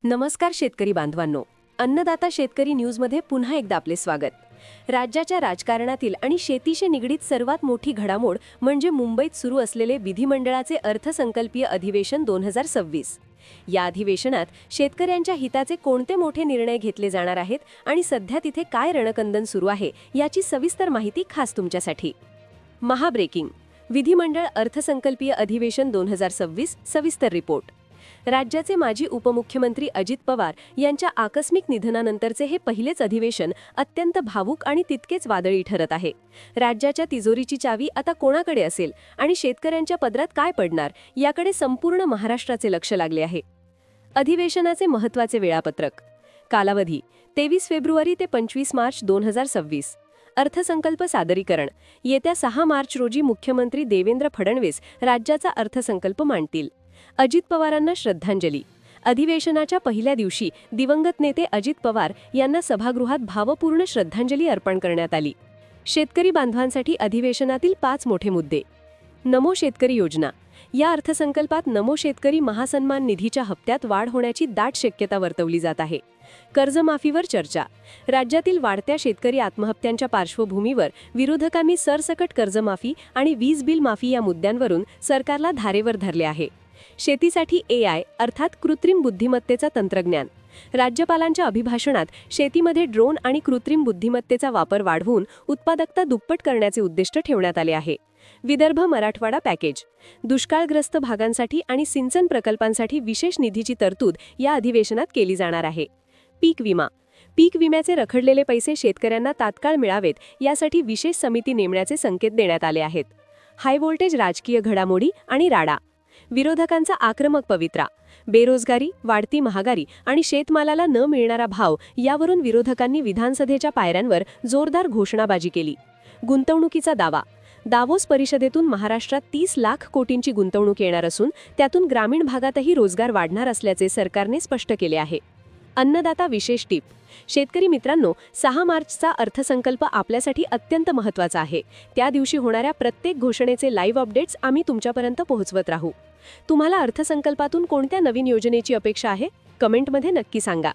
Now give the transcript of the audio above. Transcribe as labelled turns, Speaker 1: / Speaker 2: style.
Speaker 1: नमस्कार शेतकरी बांधवांनो, अन्नदाता शेतकरी न्यूजमध्ये पुन्हा एकदा आपले स्वागत. राज्याच्या राजकारणातील आणि शेतीशी निगडीत सर्वात मोठी घडामोड म्हणजे मुंबईत सुरू असलेले विधिमंडळाचे अर्थसंकल्पीय अधिवेशन 2026. या अधिवेशनात शेतकऱ्यांच्या हिताचे कोणते मोठे निर्णय घेतले जाणार आहेत आणि सध्या तिथे काय रणकंदन सुरू आहे याची सविस्तर माहिती खास तुमच्यासाठी. महाब्रेकिंग. विधिमंडळ अर्थसंकल्पीय अधिवेशन 2026 सविस्तर रिपोर्ट. राज्याचे माजी उपमुख्यमंत्री अजित पवार यांच्या आकस्मिक निधनानंतरचे हे पहिलेच अधिवेशन अत्यंत भावूक आणि तितकेच वादळी ठरत आहे. राज्याच्या तिजोरीची चावी आता कोणाकडे असेल आणि शेतकऱ्यांच्या पदरात काय पडणार याकडे संपूर्ण महाराष्ट्राचे लक्ष लागले आहे. अधिवेशनाचे महत्त्वाचे वेळापत्रक. कालावधी 23 फेब्रुवारी ते 25 मार्च 2026. अर्थसंकल्प सादरीकरण. येत्या 6 मार्च रोजी मुख्यमंत्री देवेंद्र फडणवीस राज्याचा अर्थसंकल्प मांडतील. अजित पवारांना श्रद्धांजली. अधिवेशनाच्या पहिल्या दिवशी दिवंगत नेते अजित पवार यांना सभागृहात भावपूर्ण श्रद्धांजली अर्पण करण्यात आली. शेतकरी बांधवांसाठी अधिवेशनातील 5 मोठे मुद्दे. नमो शेतकरी योजना. या अर्थसंकल्पात नमो शेतकरी महासन्मान निधीच्या हप्त्यात वाढ होण्याची दाट शक्यता वर्तवली जात आहे. कर्जमाफीवर चर्चा. राज्यातील वाढत्या शेतकरी आत्महत्यांच्या पार्श्वभूमीवर विरोधकांनी सरसकट कर्जमाफी आणि वीज बिल माफी या मुद्द्यांवरून सरकारला धारेवर धरले आहे. शेतीसाठी AI अर्थात कृत्रिम बुद्धिमत्तेचा तंत्रज्ञान. राज्यपालांच्या अभिभाषणात शेतीमध्ये ड्रोन आणि कृत्रिम बुद्धिमत्तेचा वापर वाढवून उत्पादकता दुप्पट करण्याचे उद्दिष्ट ठेवण्यात आले आहे. विदर्भ मराठवाडा पॅकेज. दुष्काळग्रस्त भागांसाठी आणि सिंचन प्रकल्पांसाठी विशेष निधीची तरतूद या अधिवेशनात केली जाणार आहे. पीक विमा. पीक विम्याचे रखडलेले पैसे शेतकऱ्यांना तात्काळ मिळावेत यासाठी विशेष समिती नेमण्याचे संकेत देण्यात आले आहेत. हाय व्होल्टेज राजकीय घडामोडी आणि राडा. विरोधकांचा आक्रमक पवित्रा. बेरोजगारी, वाढती महागाई आणि शेतमालाला न मिळणारा भाव यावरून विरोधकांनी विधानसभेच्या पायऱ्यांवर जोरदार घोषणाबाजी केली. गुंतवणुकीचा दावा. दावोस परिषदेतून महाराष्ट्रात 30 लाख कोटींची गुंतवणूक येणार असून त्यातून ग्रामीण भागातही रोजगार वाढणार असल्याचे सरकारने स्पष्ट केले आहे. अन्नदाता विशेष टीप. शेतकरी मित्रांनो, 6 मार्चचा अर्थसंकल्प आपल्यासाठी अत्यंत महत्त्वाचा आहे. त्या दिवशी होणाऱ्या प्रत्येक घोषणेचे लाईव्ह अपडेट्स आम्ही तुमच्यापर्यंत पोहोचवत राहू. तुम्हाला अर्थसंकल्पातून कोणत्या नवीन योजनेची अपेक्षा आहे? कमेंटमध्ये नक्की सांगा.